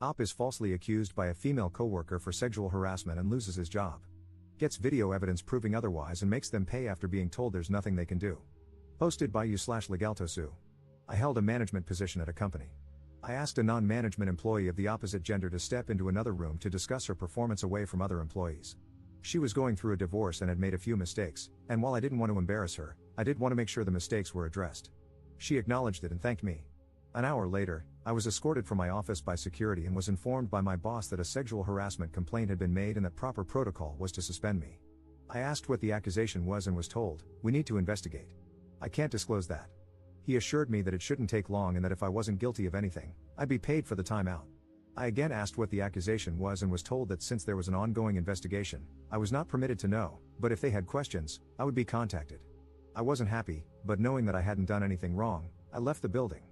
Op is falsely accused by a female coworker for sexual harassment and loses his job. Gets video evidence proving otherwise and makes them pay after being told there's nothing they can do. Posted by you/legaltosu. I held a management position at a company. I asked a non-management employee of the opposite gender to step into another room to discuss her performance away from other employees. She was going through a divorce and had made a few mistakes, and while I didn't want to embarrass her, I did want to make sure the mistakes were addressed. She acknowledged it and thanked me. An hour later, I was escorted from my office by security and was informed by my boss that a sexual harassment complaint had been made and that proper protocol was to suspend me. I asked what the accusation was and was told, "We need to investigate. I can't disclose that." He assured me that it shouldn't take long and that if I wasn't guilty of anything, I'd be paid for the time out. I again asked what the accusation was and was told that since there was an ongoing investigation, I was not permitted to know, but if they had questions, I would be contacted. I wasn't happy, but knowing that I hadn't done anything wrong, I left the building.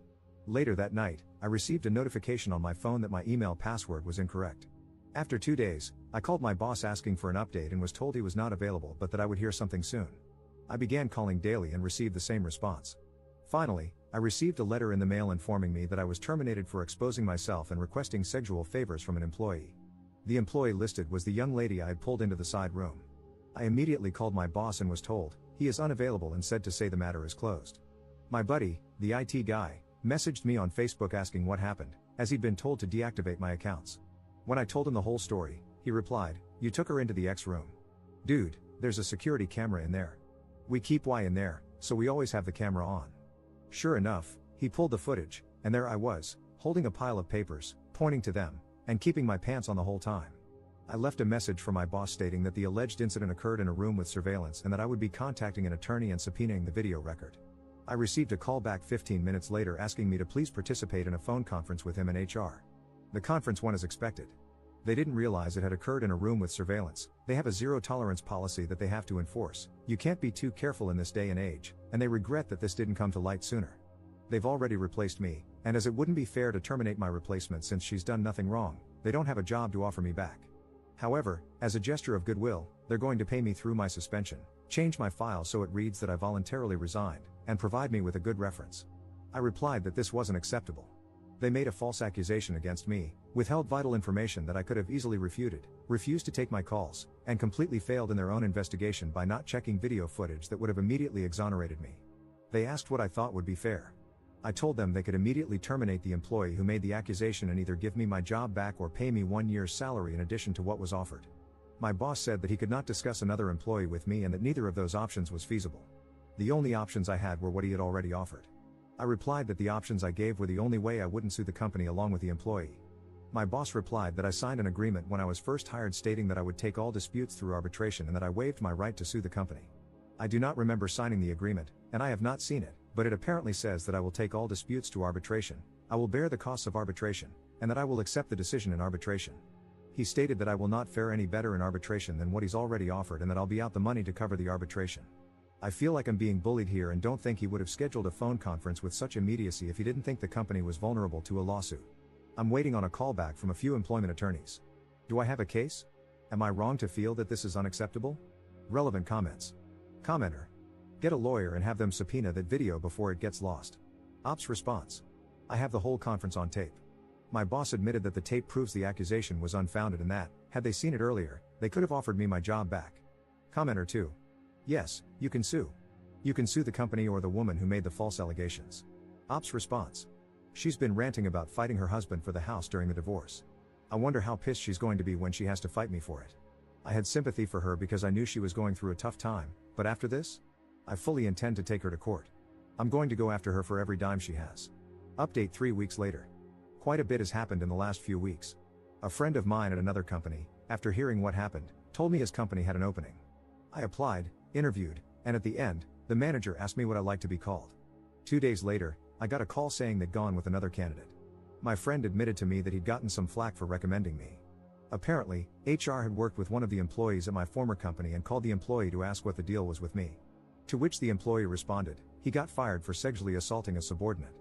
Later that night, I received a notification on my phone that my email password was incorrect. After 2 days, I called my boss asking for an update and was told he was not available but that I would hear something soon. I began calling daily and received the same response. Finally, I received a letter in the mail informing me that I was terminated for exposing myself and requesting sexual favors from an employee. The employee listed was the young lady I had pulled into the side room. I immediately called my boss and was told, he is unavailable and said to say the matter is closed. My buddy, the IT guy, messaged me on Facebook asking what happened, as he'd been told to deactivate my accounts. When I told him the whole story, he replied, "You took her into the X room. Dude, there's a security camera in there. We keep Y in there, so we always have the camera on." Sure enough, he pulled the footage, and there I was, holding a pile of papers, pointing to them, and keeping my pants on the whole time. I left a message for my boss stating that the alleged incident occurred in a room with surveillance and that I would be contacting an attorney and subpoenaing the video record. I received a call back 15 minutes later asking me to please participate in a phone conference with him and HR. The conference went as expected. They didn't realize it had occurred in a room with surveillance. They have a zero-tolerance policy that they have to enforce. You can't be too careful in this day and age, and they regret that this didn't come to light sooner. They've already replaced me, and as it wouldn't be fair to terminate my replacement since she's done nothing wrong, they don't have a job to offer me back. However, as a gesture of goodwill, they're going to pay me through my suspension, change my file so it reads that I voluntarily resigned, and provide me with a good reference. I replied that this wasn't acceptable. They made a false accusation against me, withheld vital information that I could have easily refuted, refused to take my calls, and completely failed in their own investigation by not checking video footage that would have immediately exonerated me. They asked what I thought would be fair. I told them they could immediately terminate the employee who made the accusation and either give me my job back or pay me 1 year's salary in addition to what was offered. My boss said that he could not discuss another employee with me and that neither of those options was feasible. The only options I had were what he had already offered. I replied that the options I gave were the only way I wouldn't sue the company along with the employee. My boss replied that I signed an agreement when I was first hired stating that I would take all disputes through arbitration and that I waived my right to sue the company. I do not remember signing the agreement, and I have not seen it, but it apparently says that I will take all disputes to arbitration, I will bear the costs of arbitration, and that I will accept the decision in arbitration. He stated that I will not fare any better in arbitration than what he's already offered and that I'll be out the money to cover the arbitration. I feel like I'm being bullied here and don't think he would have scheduled a phone conference with such immediacy if he didn't think the company was vulnerable to a lawsuit. I'm waiting on a call back from a few employment attorneys. Do I have a case? Am I wrong to feel that this is unacceptable? Relevant comments. Commenter. Get a lawyer and have them subpoena that video before it gets lost. Ops response. I have the whole conference on tape. My boss admitted that the tape proves the accusation was unfounded and that, had they seen it earlier, they could have offered me my job back. Commenter 2. Yes, you can sue. You can sue the company or the woman who made the false allegations. Ops response. She's been ranting about fighting her husband for the house during the divorce. I wonder how pissed she's going to be when she has to fight me for it. I had sympathy for her because I knew she was going through a tough time, but after this? I fully intend to take her to court. I'm going to go after her for every dime she has. Update 3 weeks later. Quite a bit has happened in the last few weeks. A friend of mine at another company, after hearing what happened, told me his company had an opening. I applied, interviewed, and at the end, the manager asked me what I like to be called. 2 days later, I got a call saying they'd gone with another candidate. My friend admitted to me that he'd gotten some flack for recommending me. Apparently, HR had worked with one of the employees at my former company and called the employee to ask what the deal was with me. To which the employee responded, he got fired for sexually assaulting a subordinate.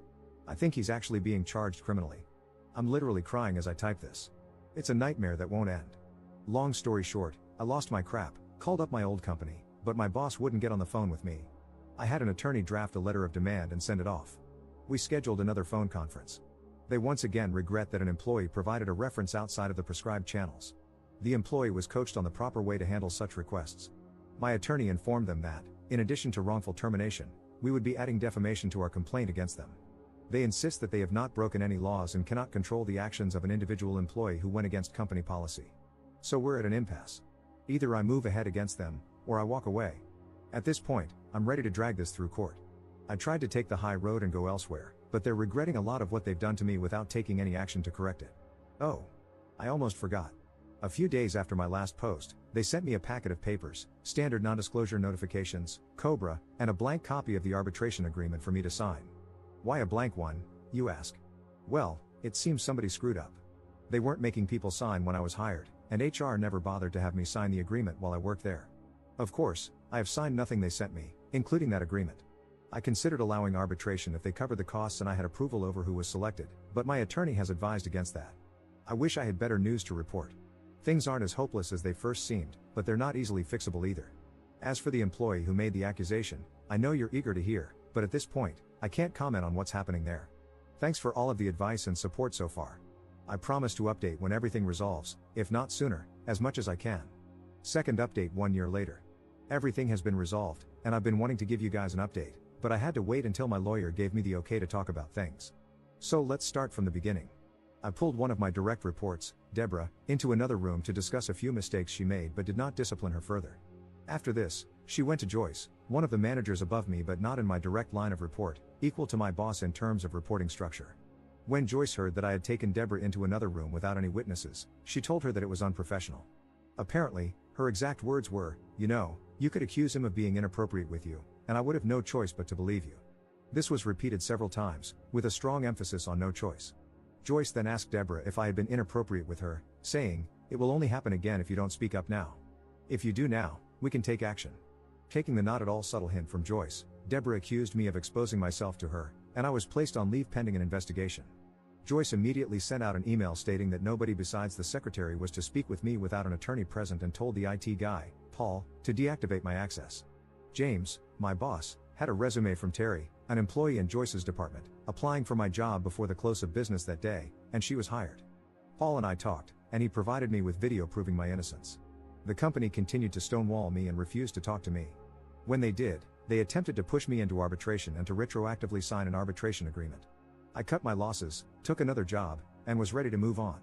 I think he's actually being charged criminally. I'm literally crying as I type this. It's a nightmare that won't end. Long story short, I lost my crap, called up my old company, but my boss wouldn't get on the phone with me. I had an attorney draft a letter of demand and send it off. We scheduled another phone conference. They once again regret that an employee provided a reference outside of the prescribed channels. The employee was coached on the proper way to handle such requests. My attorney informed them that, in addition to wrongful termination, we would be adding defamation to our complaint against them. They insist that they have not broken any laws and cannot control the actions of an individual employee who went against company policy. So we're at an impasse. Either I move ahead against them, or I walk away. At this point, I'm ready to drag this through court. I tried to take the high road and go elsewhere, but they're regretting a lot of what they've done to me without taking any action to correct it. Oh, I almost forgot. A few days after my last post, they sent me a packet of papers, standard non-disclosure notifications, COBRA, and a blank copy of the arbitration agreement for me to sign. Why a blank one, you ask? Well, it seems somebody screwed up. They weren't making people sign when I was hired, and HR never bothered to have me sign the agreement while I worked there. Of course, I have signed nothing they sent me, including that agreement. I considered allowing arbitration if they covered the costs and I had approval over who was selected, but my attorney has advised against that. I wish I had better news to report. Things aren't as hopeless as they first seemed, but they're not easily fixable either. As for the employee who made the accusation, I know you're eager to hear, but at this point, I can't comment on what's happening there. Thanks for all of the advice and support so far. I promise to update when everything resolves, if not sooner, as much as I can. Second update 1 year later. Everything has been resolved, and I've been wanting to give you guys an update, but I had to wait until my lawyer gave me the okay to talk about things. So let's start from the beginning. I pulled one of my direct reports, Deborah, into another room to discuss a few mistakes she made but did not discipline her further. After this, she went to Joyce, one of the managers above me but not in my direct line of report, equal to my boss in terms of reporting structure. When Joyce heard that I had taken Deborah into another room without any witnesses, she told her that it was unprofessional. Apparently, her exact words were, you could accuse him of being inappropriate with you, and I would have no choice but to believe you. This was repeated several times, with a strong emphasis on no choice. Joyce then asked Deborah if I had been inappropriate with her, saying, "It will only happen again if you don't speak up now. If you do now, we can take action." Taking the not at all subtle hint from Joyce, Deborah accused me of exposing myself to her, and I was placed on leave pending an investigation. Joyce immediately sent out an email stating that nobody besides the secretary was to speak with me without an attorney present and told the IT guy, Paul, to deactivate my access. James, my boss, had a resume from Terry, an employee in Joyce's department, applying for my job before the close of business that day, and she was hired. Paul and I talked, and he provided me with video proving my innocence. The company continued to stonewall me and refused to talk to me. When they did, they attempted to push me into arbitration and to retroactively sign an arbitration agreement. I cut my losses, took another job, and was ready to move on.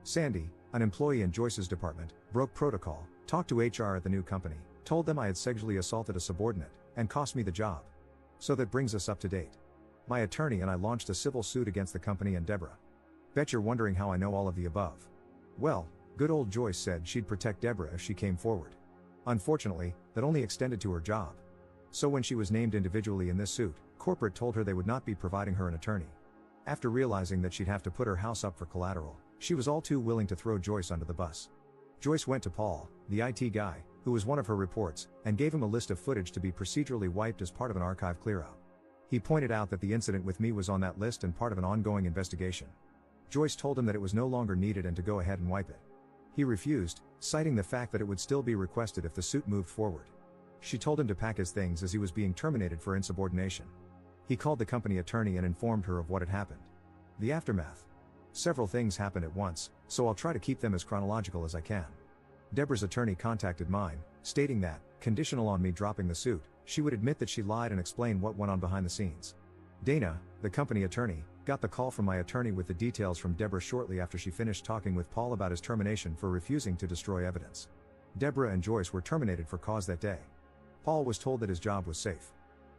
Sandy, an employee in Joyce's department, broke protocol, talked to HR at the new company, told them I had sexually assaulted a subordinate, and cost me the job. So that brings us up to date. My attorney and I launched a civil suit against the company and Deborah. Bet you're wondering how I know all of the above. Well, good old Joyce said she'd protect Deborah if she came forward. Unfortunately, that only extended to her job. So when she was named individually in this suit, corporate told her they would not be providing her an attorney. After realizing that she'd have to put her house up for collateral, she was all too willing to throw Joyce under the bus. Joyce went to Paul, the IT guy, who was one of her reports, and gave him a list of footage to be procedurally wiped as part of an archive clearout. He pointed out that the incident with me was on that list and part of an ongoing investigation. Joyce told him that it was no longer needed and to go ahead and wipe it. He refused, citing the fact that it would still be requested if the suit moved forward. She told him to pack his things as he was being terminated for insubordination. He called the company attorney and informed her of what had happened. The aftermath. Several things happened at once, so I'll try to keep them as chronological as I can. Deborah's attorney contacted mine, stating that, conditional on me dropping the suit, she would admit that she lied and explain what went on behind the scenes. Dana, the company attorney, got the call from my attorney with the details from Deborah shortly after she finished talking with Paul about his termination for refusing to destroy evidence. Deborah and Joyce were terminated for cause that day. Paul was told that his job was safe.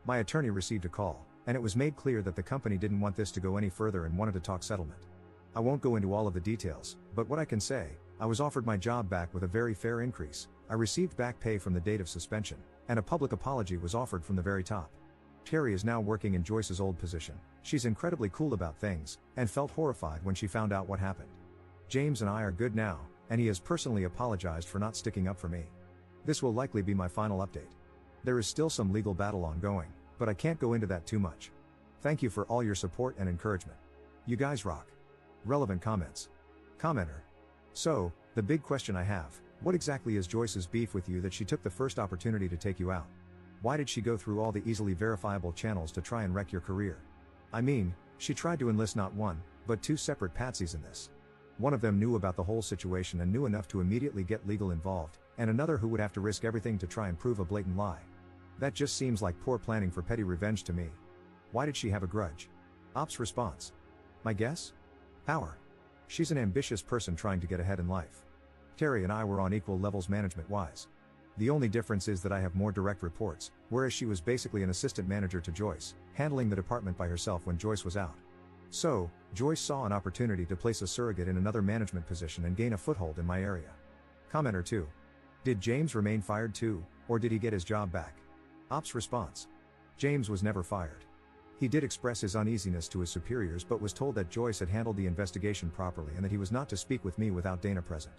My attorney received a call, and it was made clear that the company didn't want this to go any further and wanted to talk settlement. I won't go into all of the details, but what I can say, I was offered my job back with a very fair increase, I received back pay from the date of suspension, and a public apology was offered from the very top. Terry is now working in Joyce's old position. She's incredibly cool about things, and felt horrified when she found out what happened. James and I are good now, and he has personally apologized for not sticking up for me. This will likely be my final update. There is still some legal battle ongoing, but I can't go into that too much. Thank you for all your support and encouragement. You guys rock. Relevant comments. Commenter. So, the big question I have, what exactly is Joyce's beef with you that she took the first opportunity to take you out? Why did she go through all the easily verifiable channels to try and wreck your career? I mean, she tried to enlist not one, But two separate patsies in this. One of them knew about the whole situation and knew enough to immediately get legal involved, and another who would have to risk everything to try and prove a blatant lie. That just seems like poor planning for petty revenge to me. Why did she have a grudge? Ops response. My guess? Power. She's an ambitious person trying to get ahead in life. Terry and I were on equal levels management-wise. The only difference is that I have more direct reports, whereas she was basically an assistant manager to Joyce, handling the department by herself when Joyce was out. So, Joyce saw an opportunity to place a surrogate in another management position and gain a foothold in my area. Commenter 2. Did James remain fired too, or did he get his job back? Ops response. James was never fired. He did express his uneasiness to his superiors but was told that Joyce had handled the investigation properly and that he was not to speak with me without Dana present.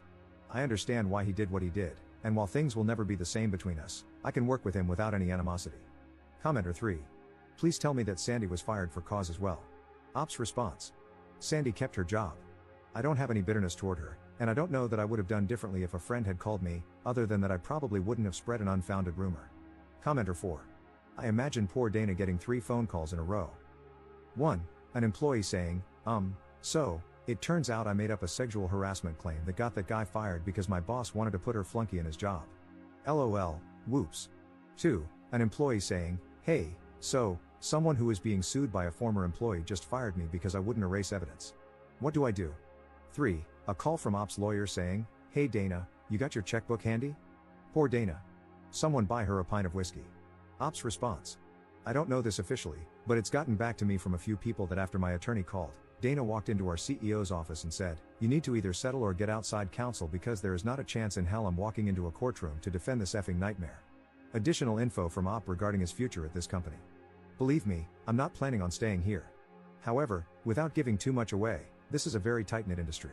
I understand why he did what he did, and while things will never be the same between us, I can work with him without any animosity. Commenter 3. Please tell me that Sandy was fired for cause as well. Ops response. Sandy kept her job. I don't have any bitterness toward her, and I don't know that I would have done differently if a friend had called me, other than that I probably wouldn't have spread an unfounded rumor. Commenter 4. I imagine poor Dana getting 3 phone calls in a row. 1. An employee saying, so, it turns out I made up a sexual harassment claim that got that guy fired because my boss wanted to put her flunky in his job. LOL, whoops. 2. An employee saying, hey, so, someone who is being sued by a former employee just fired me because I wouldn't erase evidence. What do I do? 3. A call from ops lawyer saying, hey Dana, you got your checkbook handy? Poor Dana. Someone buy her a pint of whiskey. Ops response. I don't know this officially, but it's gotten back to me from a few people that after my attorney called, Dana walked into our CEO's office and said, you need to either settle or get outside counsel because there is not a chance in hell I'm walking into a courtroom to defend this effing nightmare. Additional info from Op regarding his future at this company. Believe me, I'm not planning on staying here. However, without giving too much away, this is a very tight-knit industry.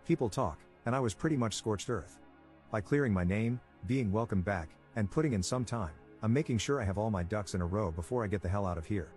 People talk, and I was pretty much scorched earth. By clearing my name, being welcomed back, and putting in some time, I'm making sure I have all my ducks in a row before I get the hell out of here.